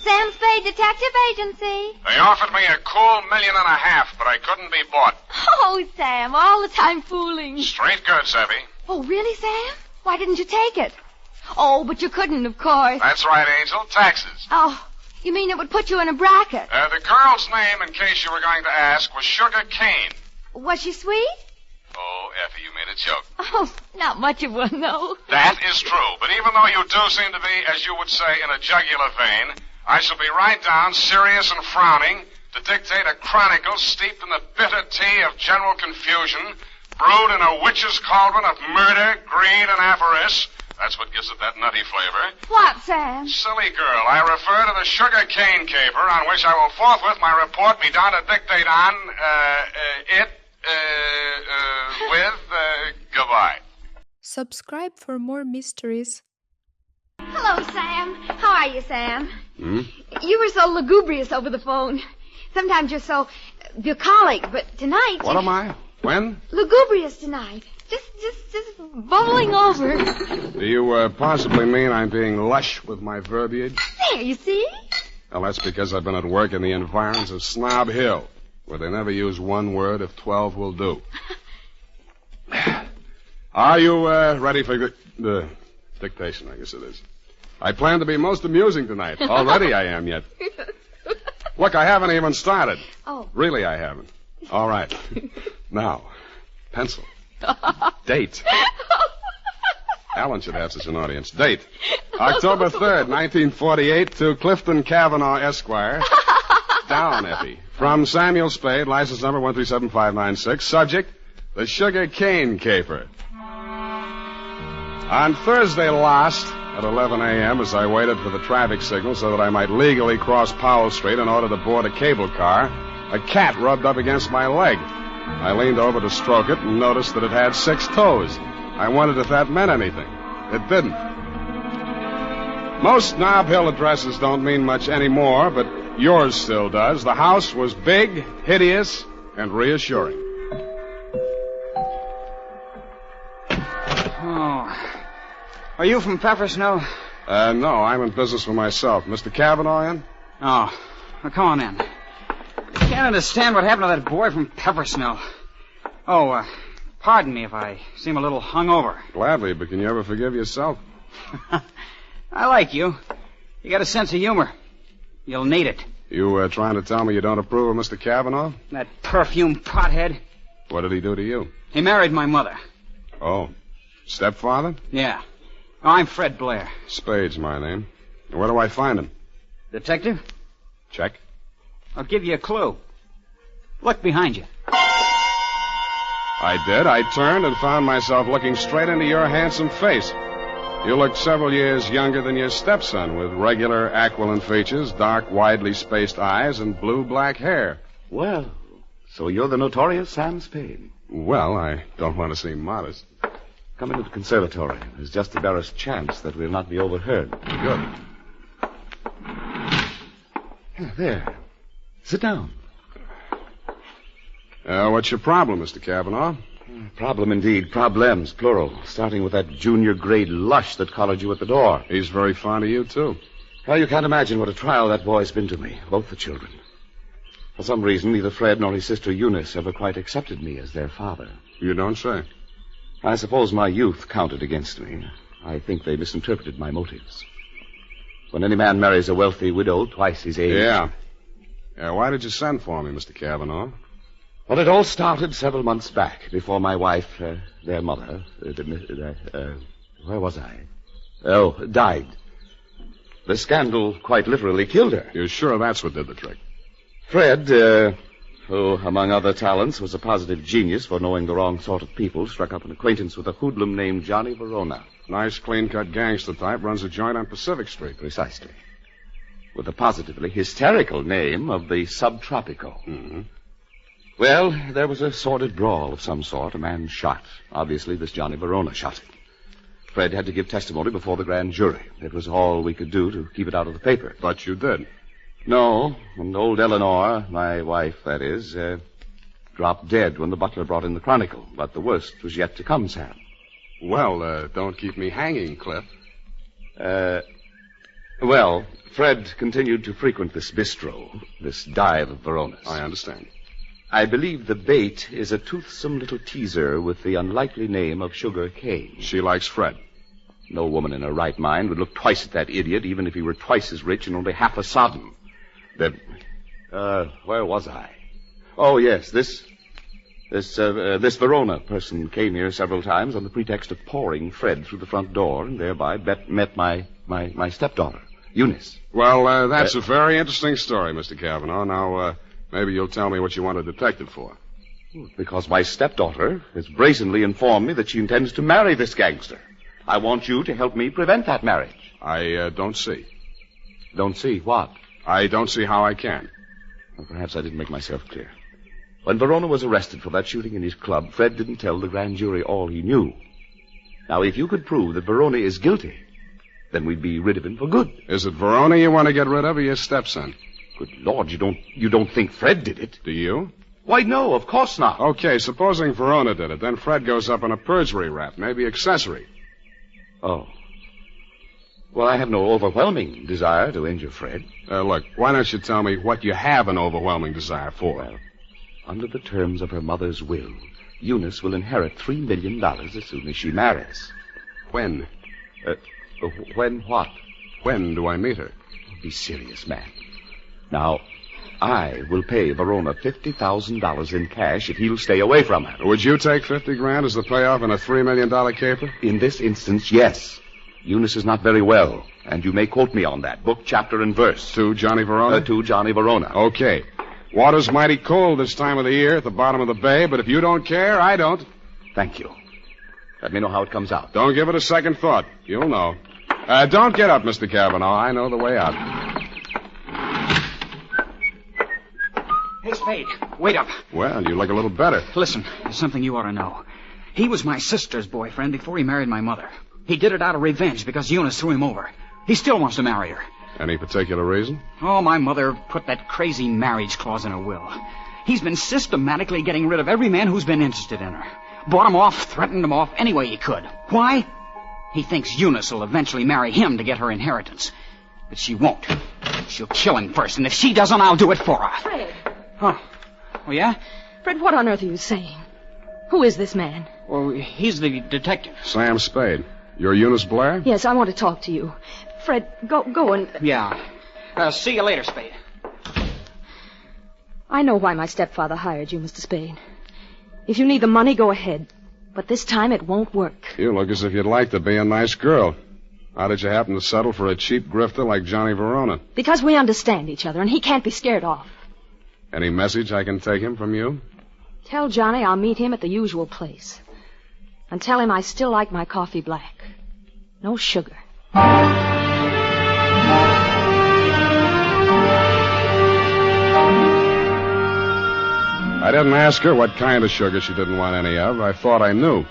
Sam Spade Detective Agency. They offered me a cool $1.5 million, but I couldn't be bought. Oh, Sam, all the time fooling. Straight goods, Effie. Oh, really, Sam? Why didn't you take it? Oh, but you couldn't, of course. That's right, Angel. Taxes. Oh, you mean it would put you in a bracket? The girl's name, in case you were going to ask, was Sugar Cane. Was she sweet? Oh, Effie, you made a joke. Oh, not much of one, though. That is true. But even though you do seem to be, as you would say, in a jugular vein, I shall be right down, serious and frowning, to dictate a chronicle steeped in the bitter tea of general confusion, brewed in a witch's cauldron of murder, greed, and avarice. That's what gives it that nutty flavor. What, Sam? Silly girl, I refer to the Sugar Cane caper, on which I will forthwith my report be down to dictate on, goodbye. Subscribe for more mysteries. Hello, Sam. How are you, Sam? You were so lugubrious over the phone. Sometimes you're so bucolic, but tonight... What am I? When? Lugubrious tonight. Just bubbling over. Do you possibly mean I'm being lush with my verbiage? There, you see? Well, that's because I've been at work in the environs of Snob Hill, where they never use one word if 12 will do. Are you ready for the dictation, I guess it is? I plan to be most amusing tonight. Already I am yet. Look, I haven't even started. Oh. Really, I haven't. All right. Now, pencil. Date. Alan should have such an audience. Date. October 3rd, 1948, to Clifton Cavanaugh, Esquire. Down, Effie. From Samuel Spade, license number 137596. Subject, the Sugar Cane caper. On Thursday last, at 11 a.m., as I waited for the traffic signal so that I might legally cross Powell Street in order to board a cable car, a cat rubbed up against my leg. I leaned over to stroke it and noticed that it had 6 toes. I wondered if that meant anything. It didn't. Most Nob Hill addresses don't mean much anymore, but yours still does. The house was big, hideous, and reassuring. Oh. Are you from Pepper Snow? No, I'm in business for myself. Mr. Cavanaugh in? Oh. Well, come on in. I can't understand what happened to that boy from Pepper Snow. Oh, pardon me if I seem a little hungover. Gladly, but can you ever forgive yourself? I like you. You got a sense of humor. You'll need it. You trying to tell me you don't approve of Mr. Cavanaugh? That perfume pothead. What did he do to you? He married my mother. Oh. Stepfather? Yeah. Oh, I'm Fred Blair. Spade's my name. Where do I find him? Detective? Check. I'll give you a clue. Look behind you. I did. I turned and found myself looking straight into your handsome face. You looked several years younger than your stepson, with regular aquiline features, dark, widely spaced eyes, and blue-black hair. Well, so you're the notorious Sam Spade. Well, I don't want to seem modest. Come into the conservatory. There's just the barest chance that we'll not be overheard. Good. There. Sit down. What's your problem, Mr. Cavanaugh? Problem indeed. Problems, plural. Starting with that junior grade lush that collared you at the door. He's very fond of you, too. Well, you can't imagine what a trial that boy's been to me. Both the children. For some reason, neither Fred nor his sister Eunice ever quite accepted me as their father. You don't say. I suppose my youth counted against me. I think they misinterpreted my motives. When any man marries a wealthy widow twice his age... Yeah. Why did you send for me, Mr. Cavanaugh? Well, it all started several months back, before my wife, their mother, where was I? Oh, died. The scandal quite literally killed her. You're sure that's what did the trick? Fred, who, among other talents, was a positive genius for knowing the wrong sort of people, struck up an acquaintance with a hoodlum named Johnny Verona. Nice, clean-cut gangster type, runs a joint on Pacific Street. Precisely. With the positively hysterical name of the Subtropico. Mm-hmm. Well, there was a sordid brawl of some sort. A man shot. Obviously, this Johnny Verona shot him. Fred had to give testimony before the grand jury. It was all we could do to keep it out of the paper. But you did. No, and old Eleanor, my wife, that is, dropped dead when the butler brought in the Chronicle. But the worst was yet to come, Sam. Well, don't keep me hanging, Cliff. Well, Fred continued to frequent this bistro, this dive of Verona's. I understand. I believe the bait is a toothsome little teaser with the unlikely name of Sugar Cane. She likes Fred. No woman in her right mind would look twice at that idiot, even if he were twice as rich and only half a Sodom. Where was I? Oh, yes, this Verona person came here several times on the pretext of pouring Fred through the front door and thereby met my stepdaughter, Eunice. Well, that's a very interesting story, Mr. Cavanaugh. Now, maybe you'll tell me what you want a detective for. Because my stepdaughter has brazenly informed me that she intends to marry this gangster. I want you to help me prevent that marriage. I don't see. Don't see what? I don't see how I can. Well, perhaps I didn't make myself clear. When Verona was arrested for that shooting in his club, Fred didn't tell the grand jury all he knew. Now, if you could prove that Verona is guilty, then we'd be rid of him for good. Is it Verona you want to get rid of or your stepson? Good Lord, you don't think Fred did it? Do you? Why, no, of course not. Okay, supposing Verona did it, then Fred goes up on a perjury rap, maybe accessory. Oh. Well, I have no overwhelming desire to injure Fred. Look, why don't you tell me what you have an overwhelming desire for? Well, under the terms of her mother's will, Eunice will inherit $3 million as soon as she marries. When? When what? When do I meet her? Be serious, man. Now, I will pay Verona $50,000 in cash if he'll stay away from her. Would you take $50,000 as the payoff in a $3 million caper? In this instance, yes. Eunice is not very well, and you may quote me on that, book, chapter, and verse. To Johnny Verona? To Johnny Verona. Okay. Water's mighty cold this time of the year at the bottom of the bay, but if you don't care, I don't. Thank you. Let me know how it comes out. Don't give it a second thought. You'll know. Don't get up, Mr. Cavanaugh. I know the way out. Hey, Spade, wait up. Well, you look a little better. Listen, there's something you ought to know. He was my sister's boyfriend before he married my mother. He did it out of revenge because Eunice threw him over. He still wants to marry her. Any particular reason? Oh, my mother put that crazy marriage clause in her will. He's been systematically getting rid of every man who's been interested in her. Bought him off, threatened him off any way he could. Why? He thinks Eunice will eventually marry him to get her inheritance. But she won't. She'll kill him first, and if she doesn't, I'll do it for her. Fred. Huh? Oh, yeah? Fred, what on earth are you saying? Who is this man? Well, he's the detective. Sam Spade. You're Eunice Blair? Yes, I want to talk to you. Fred, go and... Yeah. See you later, Spade. I know why my stepfather hired you, Mr. Spade. If you need the money, go ahead. But this time it won't work. You look as if you'd like to be a nice girl. How did you happen to settle for a cheap grifter like Johnny Verona? Because we understand each other, and he can't be scared off. Any message I can take him from you? Tell Johnny I'll meet him at the usual place. And tell him I still like my coffee black. No sugar. I didn't ask her what kind of sugar she didn't want any of. I thought I knew.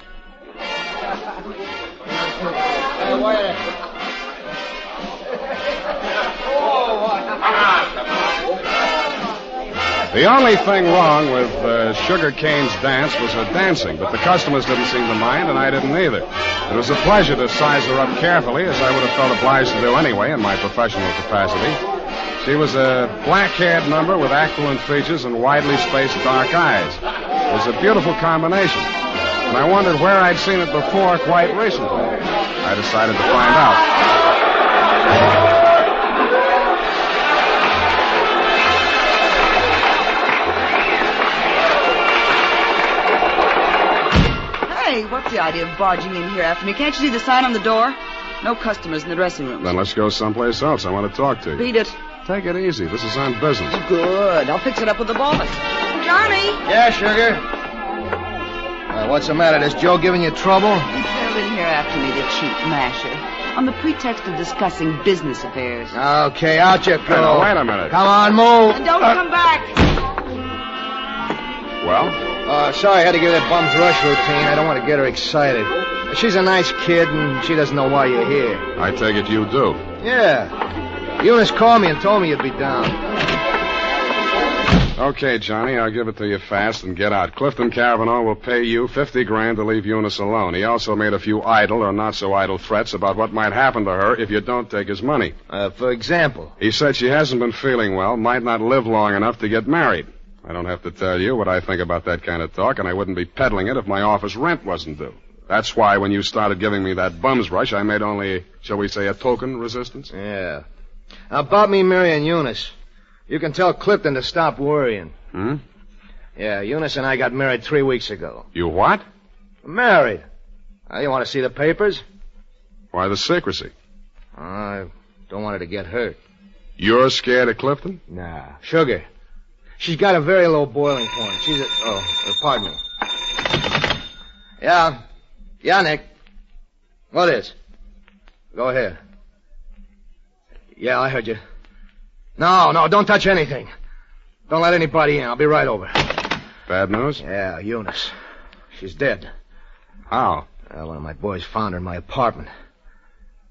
The only thing wrong with Sugar Cane's dance was her dancing, but the customers didn't seem to mind, and I didn't either. It was a pleasure to size her up carefully, as I would have felt obliged to do anyway in my professional capacity. She was a black-haired number with aquiline features and widely spaced dark eyes. It was a beautiful combination, and I wondered where I'd seen it before quite recently. I decided to find out. Hey, what's the idea of barging in here after me? Can't you see the sign on the door? No customers in the dressing rooms. Then let's go someplace else. I want to talk to you. Beat it. Take it easy. This is on business. Good. I'll fix it up with the boss. Johnny! Yeah, sugar? What's the matter? Is Joe giving you trouble? He trailed in here after me, the cheap masher, on the pretext of discussing business affairs. Okay, out you go. Hey, now, wait a minute. Come on, move. And don't come back. Well? Sorry, I had to give that bum's rush routine. I don't want to get her excited. She's a nice kid, and she doesn't know why you're here. I take it you do. Yeah. Eunice called me and told me you'd be down. Okay, Johnny, I'll give it to you fast and get out. Clifton Cavanaugh will pay you $50,000 to leave Eunice alone. He also made a few idle or not so idle threats about what might happen to her if you don't take his money. For example? He said she hasn't been feeling well, might not live long enough to get married. I don't have to tell you what I think about that kind of talk, and I wouldn't be peddling it if my office rent wasn't due. That's why when you started giving me that bum's rush, I made only, shall we say, a token resistance? Yeah. Now, about me marrying Eunice, you can tell Clifton to stop worrying. Hmm? Yeah, Eunice and I got married 3 weeks ago. You what? Married. You want to see the papers? Why the secrecy? I don't want her to get hurt. You're scared of Clifton? Nah. Sugar. She's got a very low boiling point. She's a... pardon me. Yeah. Yeah, Nick. What is? Go ahead. Yeah, I heard you. No, don't touch anything. Don't let anybody in. I'll be right over. Bad news? Yeah, Eunice. She's dead. How? One of my boys found her in my apartment.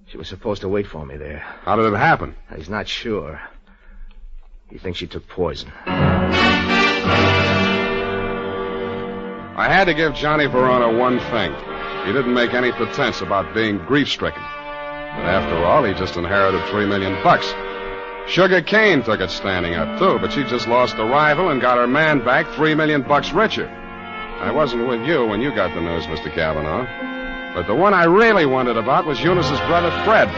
She was supposed to wait for me there. How did it happen? He's not sure. He thinks she took poison. I had to give Johnny Verona one thing. He didn't make any pretense about being grief-stricken. But after all, he just inherited $3 million. Sugar Kane took it standing up, too, but she just lost a rival and got her man back $3 million richer. I wasn't with you when you got the news, Mr. Cavanaugh. But the one I really wondered about was Eunice's brother, Fred.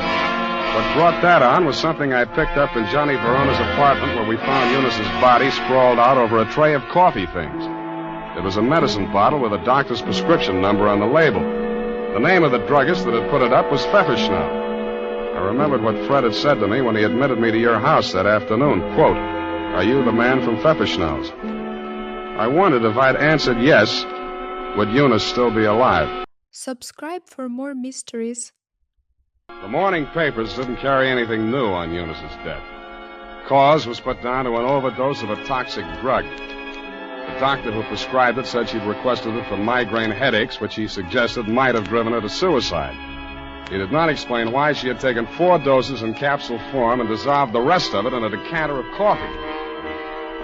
What brought that on was something I picked up in Johnny Verona's apartment where we found Eunice's body sprawled out over a tray of coffee things. It was a medicine bottle with a doctor's prescription number on the label. The name of the druggist that had put it up was Pfefferschnau. I remembered what Fred had said to me when he admitted me to your house that afternoon. Quote, "Are you the man from Pfefferschnau's?" I wondered if I'd answered yes, would Eunice still be alive? Subscribe for more mysteries. The morning papers didn't carry anything new on Eunice's death. Cause was put down to an overdose of a toxic drug. The doctor who prescribed it said she'd requested it for migraine headaches, which he suggested might have driven her to suicide. He did not explain why she had taken 4 doses in capsule form and dissolved the rest of it in a decanter of coffee.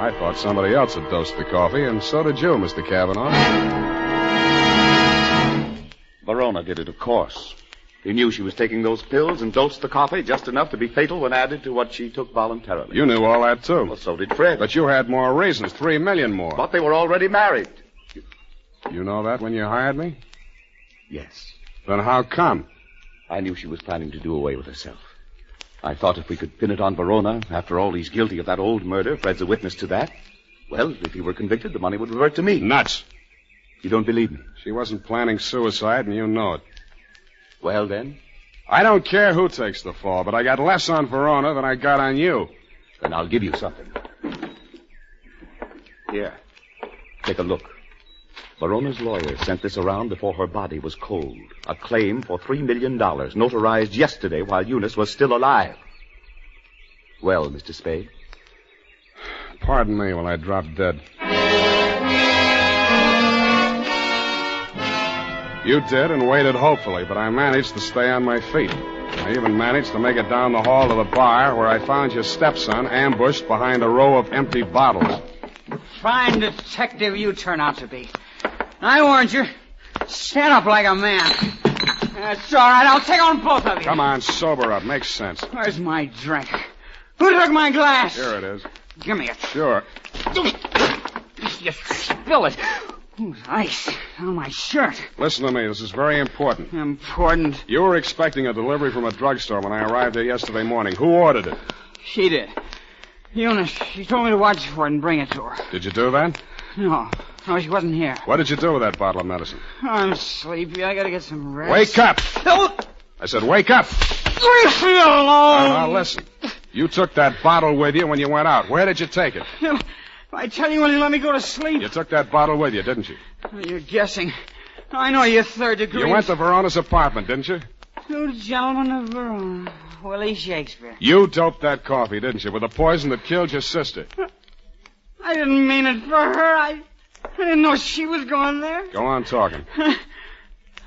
I thought somebody else had dosed the coffee, and so did you, Mr. Cavanaugh. Verona did it, of course. He knew she was taking those pills and dosed the coffee just enough to be fatal when added to what she took voluntarily. You knew all that, too. Well, so did Fred. But you had more reasons, $3 million more. But they were already married. You know that when you hired me? Yes. Then how come? I knew she was planning to do away with herself. I thought if we could pin it on Verona, after all, he's guilty of that old murder. Fred's a witness to that. Well, if he were convicted, the money would revert to me. Nuts. You don't believe me? She wasn't planning suicide, and you know it. Well, then? I don't care who takes the fall, but I got less on Verona than I got on you. Then I'll give you something. Here. Take a look. Verona's lawyer sent this around before her body was cold. A claim for $3 million, notarized yesterday while Eunice was still alive. Well, Mr. Spade? Pardon me while I drop dead. You did and waited hopefully, but I managed to stay on my feet. I even managed to make it down the hall to the bar where I found your stepson ambushed behind a row of empty bottles. Fine detective you turn out to be. I warned you. Stand up like a man. That's all right. I'll take on both of you. Come on, sober up. Makes sense. Where's my drink? Who took my glass? Here it is. Give me it. Sure. You spill it. Ooh, ice on my shirt. Listen to me. This is very important. Important? You were expecting a delivery from a drugstore when I arrived there yesterday morning. Who ordered it? She did. Eunice, she told me to watch for it and bring it to her. Did you do that? No, she wasn't here. What did you do with that bottle of medicine? I'm sleepy. I gotta get some rest. Wake up! No. I said wake up! Leave me alone! Now, listen. You took that bottle with you when you went out. Where did you take it? I tell you when you let me go to sleep. You took that bottle with you, didn't you? You're guessing. I know you're third degree. You went to Verona's apartment, didn't you? 2 gentlemen of Verona. Willie Shakespeare. You doped that coffee, didn't you, with the poison that killed your sister? I didn't mean it for her. I didn't know she was going there. Go on talking.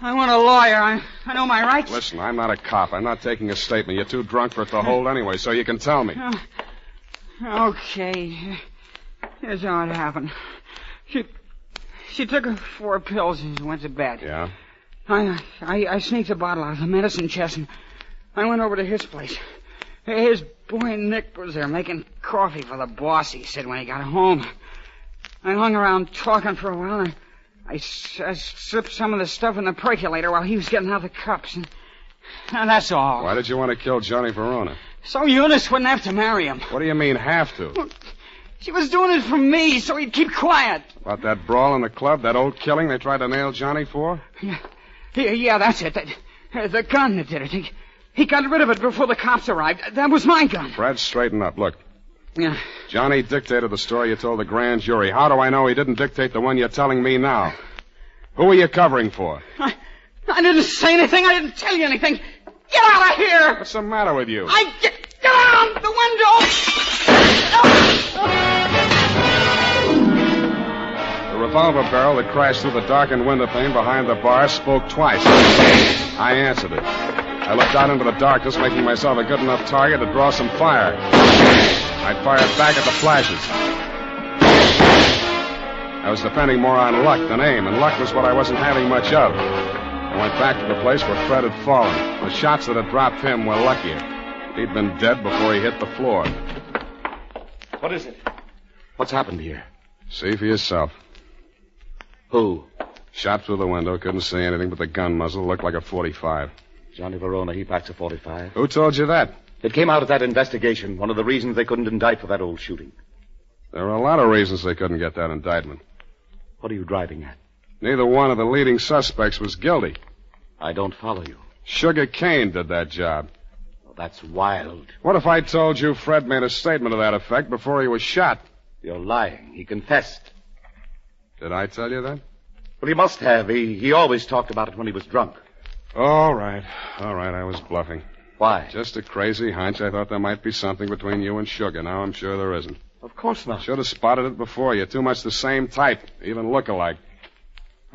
I want a lawyer. I know my rights. Listen, I'm not a cop. I'm not taking a statement. You're too drunk for it to hold anyway, so you can tell me. Okay. Here's how it happened. She took her 4 pills and went to bed. Yeah? I sneaked a bottle out of the medicine chest and I went over to his place. His boy Nick was there making coffee for the boss, he said, when he got home. I hung around talking for a while and I slipped some of the stuff in the percolator while he was getting out the cups. And that's all. Why did you want to kill Johnny Verona? So Eunice wouldn't have to marry him. What do you mean, have to? She was doing it for me, so he'd keep quiet. About that brawl in the club, that old killing they tried to nail Johnny for? Yeah, that's it. The gun that did it. He got rid of it before the cops arrived. That was my gun. Fred, straighten up. Look. Yeah. Johnny dictated the story you told the grand jury. How do I know he didn't dictate the one you're telling me now? Who are you covering for? I didn't say anything. I didn't tell you anything. Get out of here! What's the matter with you? Get out the window! The revolver barrel that crashed through the darkened window pane behind the bar spoke twice. I answered it. I looked out into the darkness, making myself a good enough target to draw some fire. I fired back at the flashes. I was depending more on luck than aim, and luck was what I wasn't having much of. I went back to the place where Fred had fallen. The shots that had dropped him were luckier. He'd been dead before he hit the floor. What is it? What's happened here? See for yourself. Who? Shot through the window. Couldn't see anything but the gun muzzle. Looked like a .45. Johnny Verona, he packs a .45. Who told you that? It came out at that investigation. One of the reasons they couldn't indict for that old shooting. There were a lot of reasons they couldn't get that indictment. What are you driving at? Neither one of the leading suspects was guilty. I don't follow you. Sugar Cane did that job. Well, that's wild. What if I told you Fred made a statement to that effect before he was shot? You're lying. He confessed. Did I tell you that? Well, he must have. He always talked about it when he was drunk. All right. I was bluffing. Why? Just a crazy hunch. I thought there might be something between you and Sugar. Now I'm sure there isn't. Of course not. Should have spotted it before. You're too much the same type. Even look alike.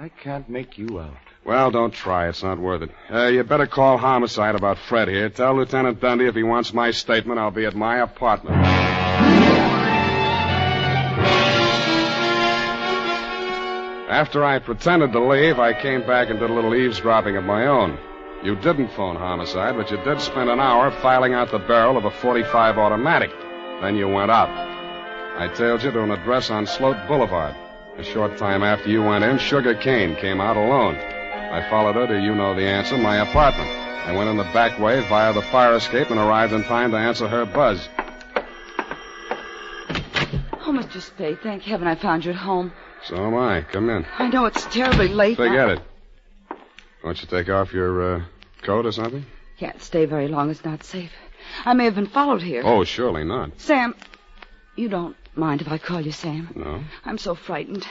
I can't make you out. Well, don't try. It's not worth it. You better call homicide about Fred here. Tell Lieutenant Dundee if he wants my statement, I'll be at my apartment. After I pretended to leave, I came back and did a little eavesdropping of my own. You didn't phone homicide, but you did spend an hour filing out the barrel of a .45 automatic. Then you went out. I tailed you to an address on Sloat Boulevard. A short time after you went in, Sugar Cane came out alone. I followed her to, you know the answer, my apartment. I went in the back way via the fire escape and arrived in time to answer her buzz. Oh, Mr. Spade, thank heaven I found you at home. So am I. Come in. I know it's terribly late. Forget it. Won't you take off your coat or something? Can't stay very long. It's not safe. I may have been followed here. Oh, surely not. Sam, you don't mind if I call you Sam? No. I'm so frightened.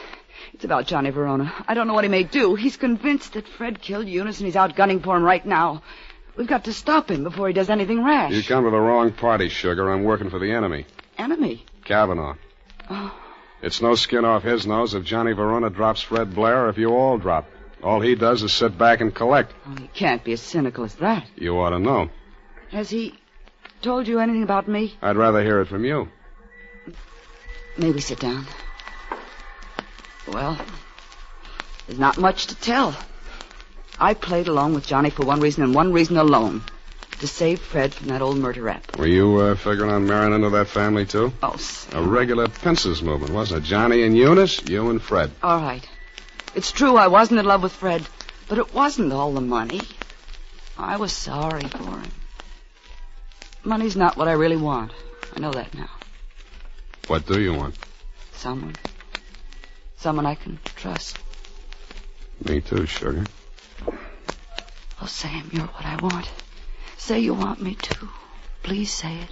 It's about Johnny Verona. I don't know what he may do. He's convinced that Fred killed Eunice, and he's out gunning for him right now. We've got to stop him before he does anything rash. You come to the wrong party, Sugar. I'm working for the enemy. Enemy? Kavanaugh. Oh. It's no skin off his nose if Johnny Verona drops Fred Blair or if you all drop. All he does is sit back and collect. Oh, he can't be as cynical as that. You ought to know. Has he told you anything about me? I'd rather hear it from you. May we sit down? Well, there's not much to tell. I played along with Johnny for one reason and one reason alone. To save Fred from that old murder rap. Were you figuring on marrying into that family, too? Oh, Sam. A regular pincers movement, wasn't it? Johnny and Eunice, you and Fred. All right. It's true I wasn't in love with Fred, but it wasn't all the money. I was sorry for him. Money's not what I really want. I know that now. What do you want? Someone. Someone I can trust. Me too, Sugar. Oh, Sam, you're what I want. Say you want me to. Please say it.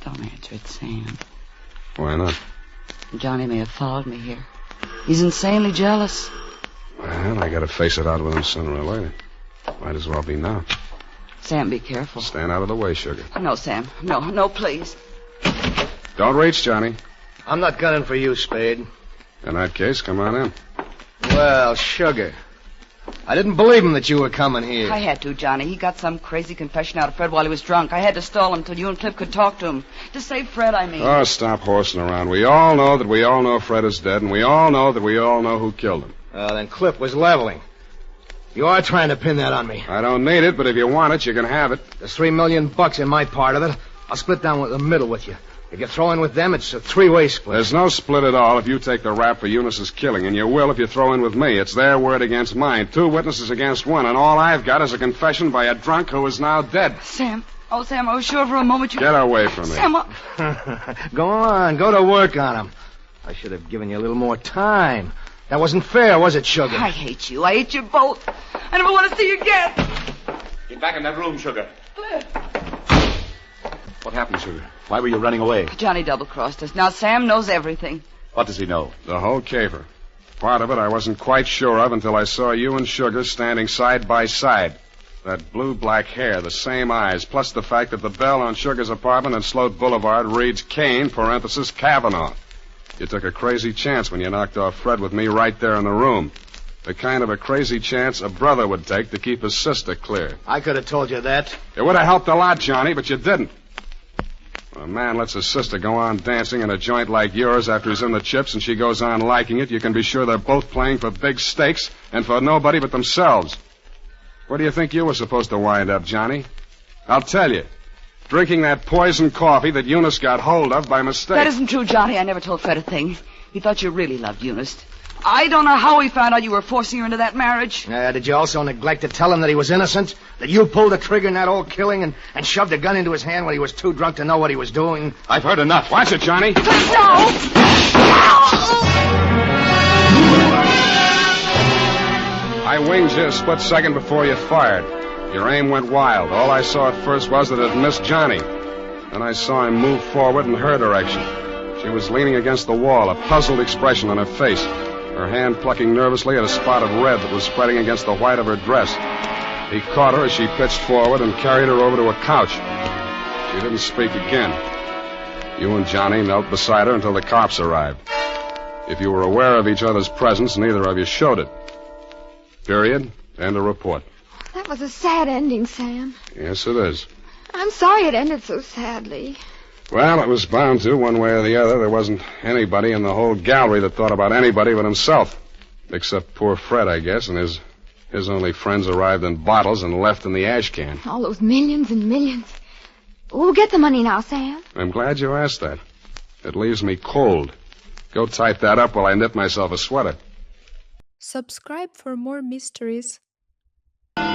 Don't answer it, Sam. Why not? Johnny may have followed me here. He's insanely jealous. Well, I gotta face it out with him sooner or later. Might as well be now. Sam, be careful. Stand out of the way, Sugar. No, Sam. No, please. Don't reach, Johnny. I'm not gunning for you, Spade. In that case, come on in. Well, Sugar, I didn't believe him that you were coming here. I had to, Johnny. He got some crazy confession out of Fred while he was drunk. I had to stall him till you and Cliff could talk to him. To save Fred, I mean. Oh, stop horsing around. We all know that we all know Fred is dead, and we all know that we all know who killed him. Then Cliff was leveling. You are trying to pin that on me. I don't need it, but if you want it, you can have it. There's $3 million in my part of it. I'll split down the middle with you. If you throw in with them, it's a three-way split. There's no split at all if you take the rap for Eunice's killing, and you will if you throw in with me. It's their word against mine. 2 witnesses against 1, and all I've got is a confession by a drunk who is now dead. Sam. Oh, Sam, I was sure for a moment you... Get away from me. Sam, what... Go on. Go to work on him. I should have given you a little more time. That wasn't fair, was it, Sugar? I hate you. I hate you both. I never want to see you again. Get back in that room, Sugar. Cliff. What happened, Sugar? Why were you running away? Johnny double-crossed us. Now Sam knows everything. What does he know? The whole caper. Part of it I wasn't quite sure of until I saw you and Sugar standing side by side. That blue-black hair, the same eyes, plus the fact that the bell on Sugar's apartment on Sloat Boulevard reads Kane, parenthesis, Kavanaugh. You took a crazy chance when you knocked off Fred with me right there in the room. The kind of a crazy chance a brother would take to keep his sister clear. I could have told you that. It would have helped a lot, Johnny, but you didn't. When a man lets his sister go on dancing in a joint like yours after he's in the chips and she goes on liking it, you can be sure they're both playing for big stakes and for nobody but themselves. Where do you think you were supposed to wind up, Johnny? I'll tell you. Drinking that poison coffee that Eunice got hold of by mistake. That isn't true, Johnny. I never told Fred a thing. He thought you really loved Eunice. I don't know how he found out you were forcing her into that marriage. Did you also neglect to tell him that he was innocent? That you pulled the trigger in that old killing and shoved a gun into his hand when he was too drunk to know what he was doing? I've heard enough. Watch it, Johnny. No! I winged you a split second before you fired. Your aim went wild. All I saw at first was that it missed Johnny. Then I saw him move forward in her direction. She was leaning against the wall, a puzzled expression on her face, her hand plucking nervously at a spot of red that was spreading against the white of her dress. He caught her as she pitched forward and carried her over to a couch. She didn't speak again. You and Johnny knelt beside her until the cops arrived. If you were aware of each other's presence, neither of you showed it. Period. End of report. That was a sad ending, Sam. Yes, it is. I'm sorry it ended so sadly. Well, it was bound to, one way or the other. There wasn't anybody in the whole gallery that thought about anybody but himself. Except poor Fred, I guess, and his only friends arrived in bottles and left in the ash can. All those millions and millions. We'll get the money now, Sam. I'm glad you asked that. It leaves me cold. Go type that up while I knit myself a sweater. Subscribe for more mysteries. Well,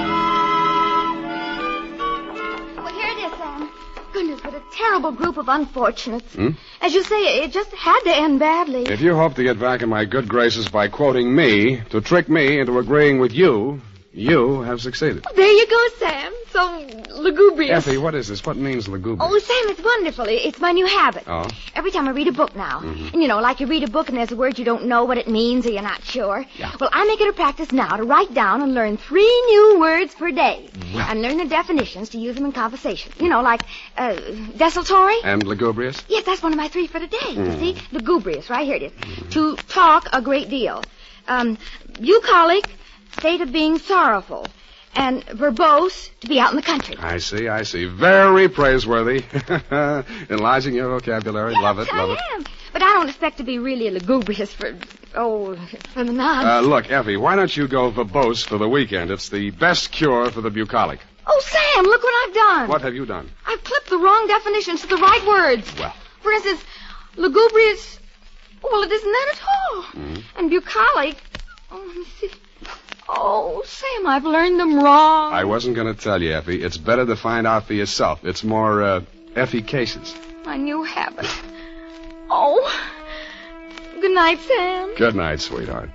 here it is, Sam. Goodness, what a terrible group of unfortunates. As you say, it just had to end badly. If you hope to get back in my good graces by quoting me, to trick me into agreeing with you, you have succeeded. There you go, Sam. So lugubrious. Effie, what is this? What means lugubrious? Oh, Sam, it's wonderful. It's my new habit. Oh? Every time I read a book now, and like you read a book and there's a word you don't know what it means or you're not sure. Yeah. Well, I make it a practice now to write down and learn 3 new words per day. Well. And learn the definitions to use them in conversation. Like desultory. And lugubrious? Yes, that's one of my 3 for today. You see? Lugubrious, right here it is. To talk a great deal. Bucolic, state of being sorrowful. And verbose, to be out in the country. I see. Very praiseworthy. Enlarging your vocabulary. Yes, love it. I am. But I don't expect to be really lugubrious for the nonsense. Look, Effie, why don't you go verbose for the weekend? It's the best cure for the bucolic. Oh, Sam, look what I've done. What have you done? I've clipped the wrong definitions to the right words. Well. For instance, lugubrious, well, it isn't that at all. And bucolic, let me see. Oh, Sam, I've learned them wrong. I wasn't going to tell you, Effie. It's better to find out for yourself. It's more, efficacious. My new habit. Oh. Good night, Sam. Good night, sweetheart.